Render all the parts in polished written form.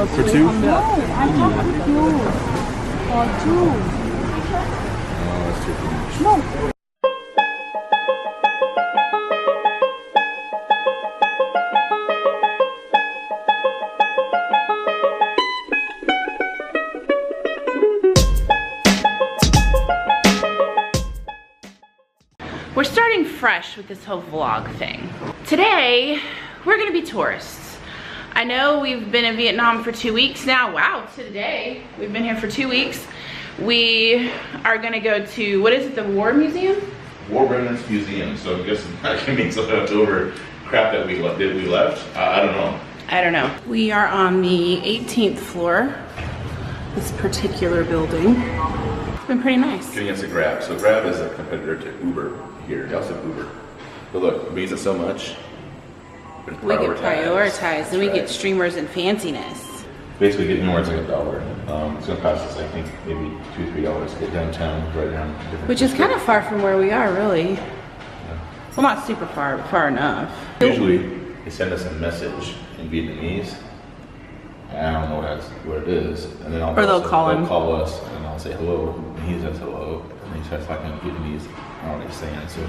For two? No, I have two. For two. Oh, that's too much. No. We're starting fresh with this whole vlog thing. Today, we're gonna be tourists. I know we've been in Vietnam for 2 weeks now. Wow, today, we've been here for 2 weeks. We are gonna go to, what is it, the War Museum? War Remnants Museum, so I guess that means the leftover crap that we left. I don't know. I don't know. We are on the 18th floor, this particular building. It's been pretty nice. Getting us a Grab. So Grab is a competitor to Uber here. They also have Uber. But look, we use it so much. We get prioritized and we get streamers and fanciness. Basically getting more, it's like $1. It's gonna cost us, I think, maybe $2 or $3 to get downtown, right down. Which is kind of far from where we are, really. Yeah. Well, not super far, but far enough. Usually, they send us a message in Vietnamese. I don't know what it is, and then they'll call us, and I'll say hello. And he says hello, and he starts talking in Vietnamese. I don't know what he's saying. So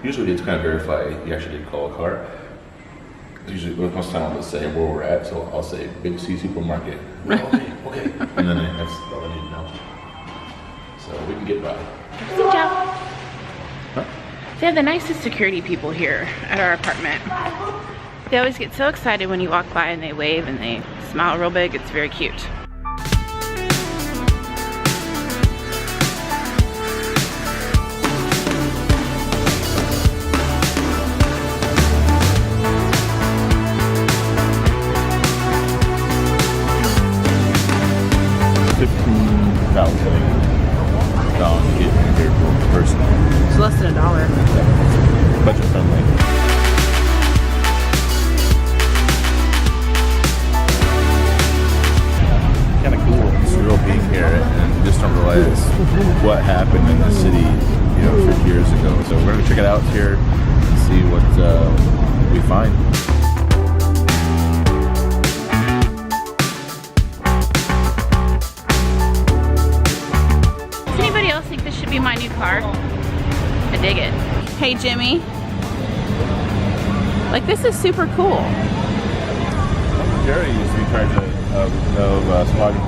usually, it's kind of verify you actually did call a car. Usually, most of the time I'll just say where we're at, so I'll say Big C Supermarket. Okay, and then that's all I need to know. So we can get by. Good job. Huh? They have the nicest security people here at our apartment. They always get so excited when you walk by and they wave and they smile real big. It's very cute. $15 getting here per person. It's less than $1. Budget friendly. Kind of cool, surreal being here, and you just don't realize what happened in the city, 50 years ago. So we're gonna check it out here and see what we find. Does anybody else think this should be my new car? I dig it. Hey Jimmy, like this is super cool. Jerry used to be in charge of squadron.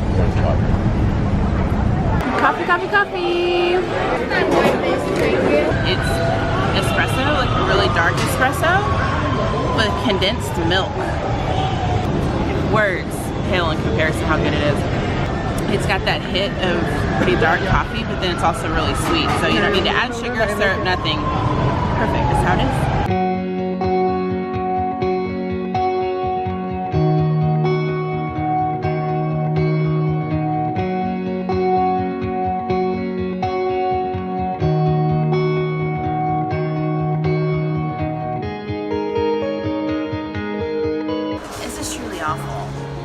Coffee, coffee, coffee. It's espresso, like a really dark espresso with condensed milk. Words pale in comparison to how good it is. It's got that hit of pretty dark coffee, but then it's also really sweet. So you don't need to add sugar, syrup, nothing. Perfect, that's how it is.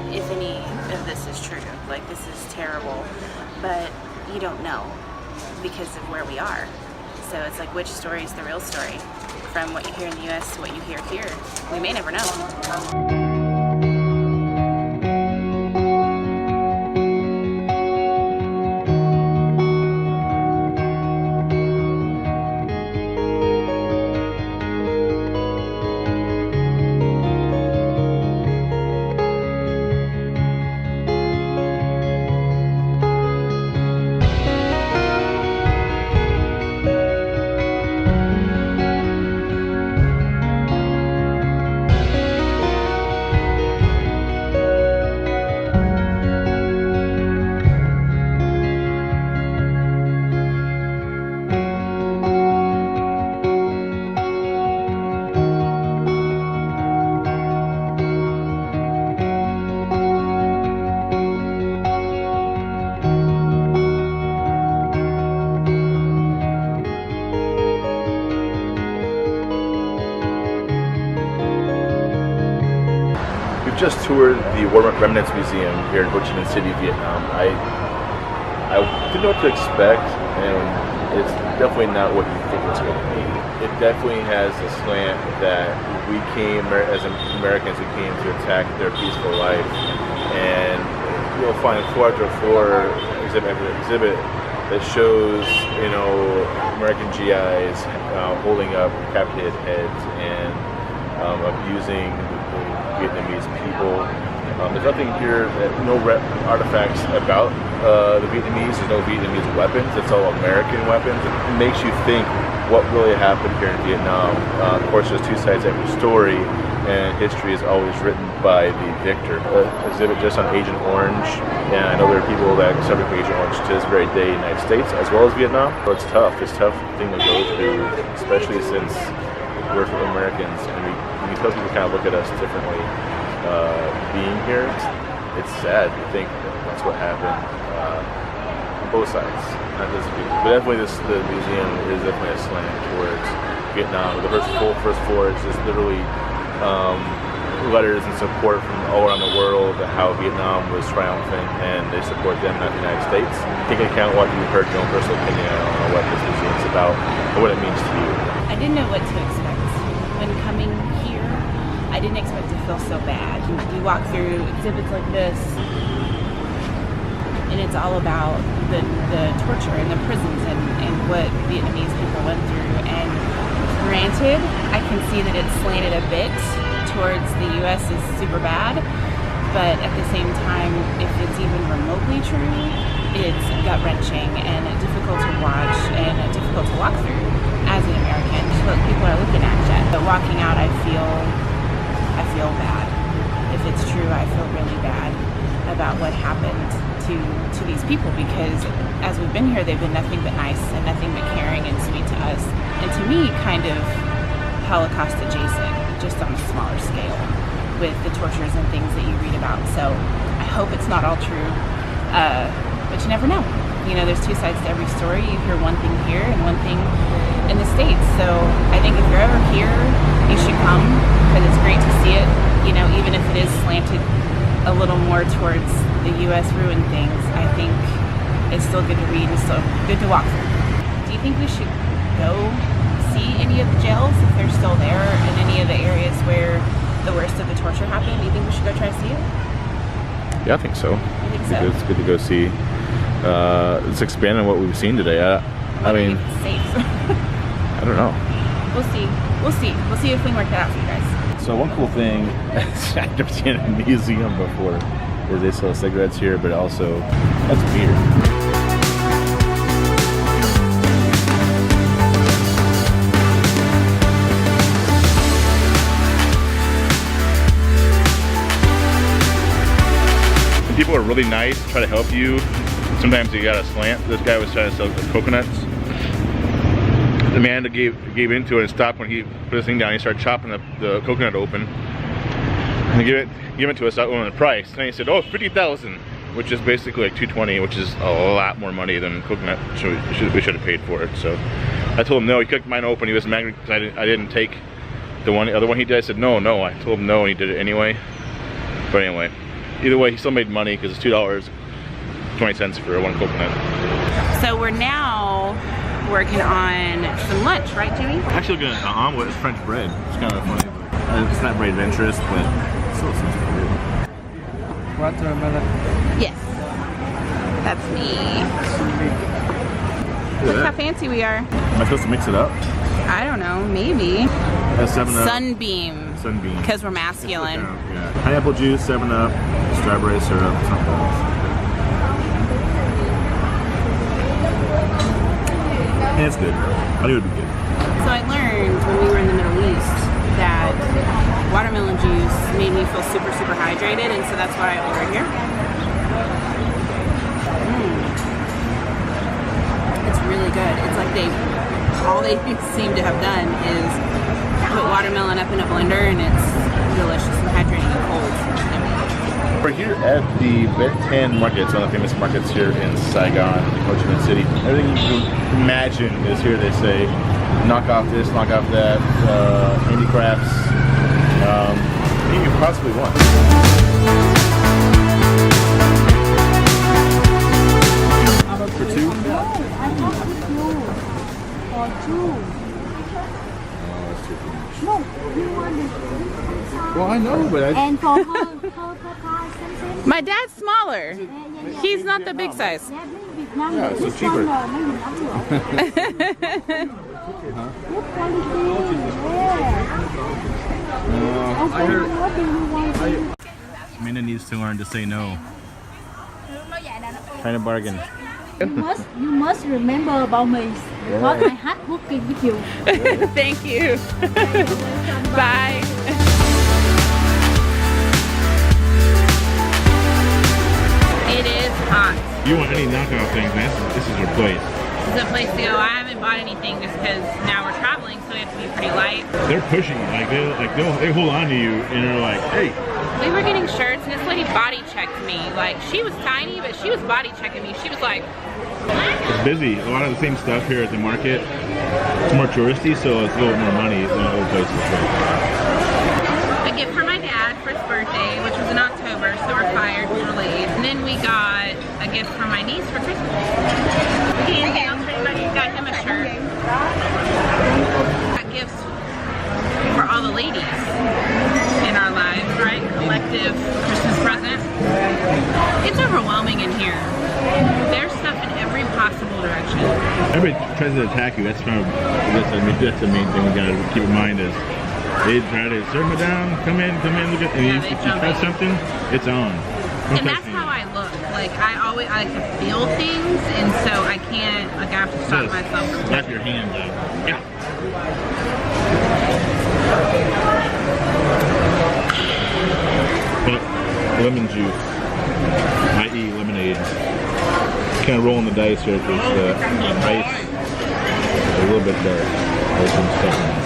If any of this is true, like this is terrible, but you don't know because of where we are. So it's like, which story is the real story? From what you hear in the US to what you hear here, we may never know. Just toured the War Remnants Museum here in Ho Chi Minh City, Vietnam. I didn't know what to expect, and it's definitely not what you think it's going to be. It definitely has a slant that we came, as Americans, we came to attack their peaceful life, and you'll find floor after floor, exhibit after exhibit that shows, you know, American GIs holding up decapitated heads and abusing the Vietnamese people. There's nothing here, no artifacts about the Vietnamese. There's no Vietnamese weapons. It's all American weapons. It makes you think what really happened here in Vietnam. Of course, there's two sides to every story, and history is always written by the victor. Exhibit just on Agent Orange, and I know there are people that celebrate Agent Orange to this very day in the United States as well as Vietnam. So it's tough. It's a tough thing to go through, especially since we're Americans, and we tell people kind of look at us differently. Being here, it's sad to think that that's what happened on both sides. Not just people, but definitely the museum is definitely a slant towards Vietnam. The first floor is just literally letters and support from all around the world of how Vietnam was triumphant, and they support them, not the United States. Take into account what you've heard, your own personal opinion on what this museum is about, and what it means to you. I didn't know what to expect when coming here. I didn't expect to feel so bad. You walk through exhibits like this, and it's all about the torture in the prisons and what Vietnamese people went through. And granted, I can see that it's slanted a bit towards the U.S. is super bad, but at the same time, if it's even remotely true, it's gut-wrenching and difficult to watch and difficult to walk through as an American. What people are looking at yet. But walking out, I feel bad. If it's true, I feel really bad about what happened to these people, because as we've been here, they've been nothing but nice and nothing but caring and sweet to us, and to me kind of Holocaust adjacent, just on a smaller scale with the tortures and things that you read about. So I hope it's not all true, but you never know. You know, there's two sides to every story. You hear one thing here and one thing in the States. So I think if you're ever here, you should come, because it's great to see it, you know, even if it is slanted a little more towards the U.S. ruined things. I think it's still good to read and still good to walk through. Do you think we should go see any of the jails if they're still there, in any of the areas where the worst of the torture happened? Do you think we should go try to see it? Yeah, I think so. I think so. It's good to go see. Let's expand on what we've seen today. I mean, it's safe. I don't know. We'll see. We'll see if we can work that out for you guys. So one cool thing I've never seen in a museum before is they sell cigarettes here, but also that's beer. People are really nice, try to help you. Sometimes you got a slant. This guy was trying to sell the coconuts. The man that gave into it and stopped when he put his thing down. He started chopping the coconut open and give it to us out on the price. And he said, "Oh, 50,000," which is basically like 220, which is a lot more money than coconut. So we should have paid for it. So I told him no. He kicked mine open. He was angry because I didn't take the other one he did. I said no. I told him no, and he did it anyway. But anyway, either way, he still made money because it's $2.20 for one coconut. So we're now working on some lunch, right, Jimmy? Actually, looking at an omelet. It's French bread. It's kind of funny. It's not very adventurous, but still seems good. Watermelon. Yes. That's me. Look how fancy we are. Am I supposed to mix it up? I don't know, maybe. 7-Up. Sunbeam. Sunbeam. Because we're masculine. Yeah. Pineapple juice, 7-Up, strawberry syrup, something else. And it's good. I knew it would be good. So I learned when we were in the Middle East that watermelon juice made me feel super, super hydrated, and so that's what I ordered here. It's really good. It's like all they seem to have done is put watermelon up in a blender, and it's delicious and hydrating and cold. We're here at the Ben Thanh Market. It's one of the famous markets here in Saigon, Ho Chi Minh City. Everything you can imagine is here. They say, knock off this, knock off that, handicrafts, anything you possibly want. For two? No, I thought with you. For two. Oh, that's too much. No, you want it. Well, I know, but And for her car, same. My dad's smaller. He's not the big size. Yeah, so cheaper. Mina needs to learn to say no. Trying to bargain. You must remember about me because I had working with you. Thank you. Bye. It is hot. You want any knockout things, man? This is your place. This is the place to go. I haven't bought anything just because now we're traveling, so we have to be pretty light. They're pushing you, like they hold on to you, and they're like, hey. We were getting shirts, and this lady body checked me. Like, she was tiny, but she was body checking me. She was like, It's busy. A lot of the same stuff here at the market. It's more touristy, so it's a little more money than other places. a gift for my dad for his birthday, which was in October, so we're fired, we're late. And then we got a gift for my niece for Christmas. Anything else for anybody? Got him a shirt. Got gifts for all the ladies in our lives, right? Collective Christmas present. It's overwhelming in here. There's stuff in every possible direction. Everybody tries to attack you. That's the main thing we gotta keep in mind is they try to serve me down, come in, look at, and Yeah, if you touch something, it's on. And that's how I look. Like I like to feel things, and so I can't. Like I have to stop myself. Slap your hands out. Yeah. But lemon juice, i.e. lemonade. Kind of rolling the dice here because the ice is a little bit dark. There's some stuff in it.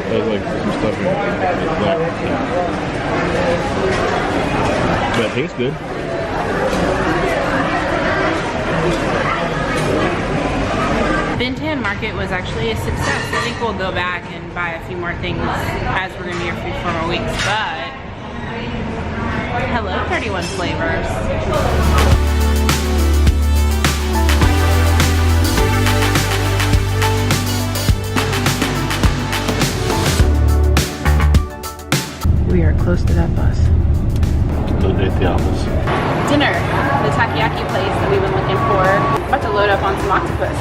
There's like some stuff in it. Black. But it tastes good. Ben Thanh Market was actually a success. I think we'll go back and buy a few more things as we're gonna be here for 4 more weeks. But hello, 31 flavors. We are close to that bus. Dinner, the takoyaki place that we've been looking for. About to load up on some octopus.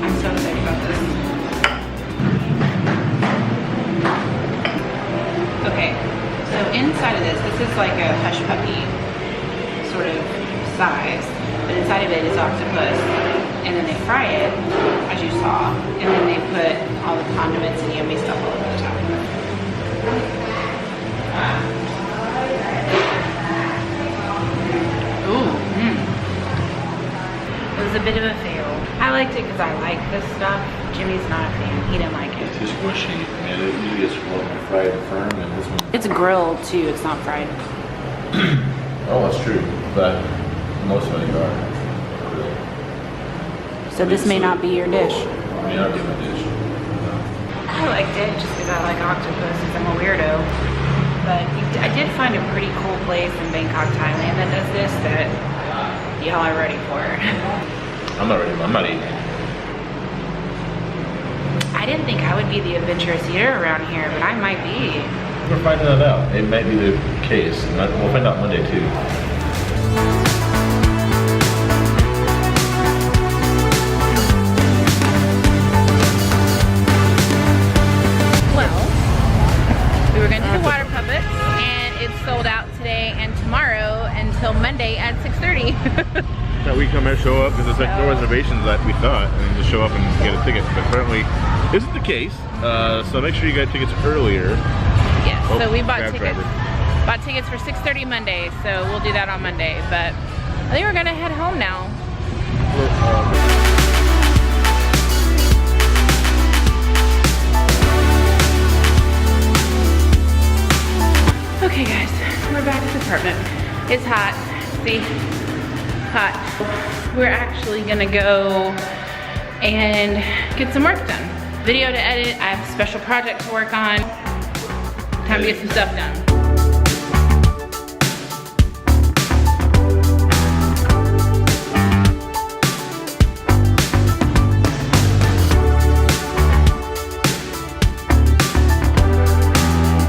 I'm so excited about this. Okay, so inside of this is like a hush puppy sort of size, but inside of it is octopus, and then they fry it, as you saw, and then they put all the condiments and yummy stuff all over the top of it. Ooh, It was a bit of a fail. I liked it because I like this stuff. Jimmy's not a fan. He didn't like it. It's just squishy. And it usually is fried and firm, and this one. It's grilled too. It's not fried. Oh, that's true. But most of it are. So this may not be your dish. May not be my dish. I liked it just because I like octopus since I'm a weirdo. But I did find a pretty cool place in Bangkok, Thailand that does this that y'all are ready for. I'm not ready. I'm not eating. I didn't think I would be the adventurous eater around here, but I might be. We're finding that out. It might be the case. We'll find out Monday too. Well, we were going to do the water puppets, and it's sold out today and tomorrow until Monday at 6:30. That we come and show up because it's like no reservations that we thought, and then just show up and get a ticket. But apparently, isn't the case. So make sure you get tickets earlier. Yes, Oh, so we bought cab tickets. driver. Bought tickets for 6:30 Monday, so we'll do that on Monday. But I think we're gonna head home now. Okay guys, we're back at the apartment. It's hot, see? Hot. We're actually gonna go and get some work done. Video to edit, I have a special project to work on. Time to get some stuff done.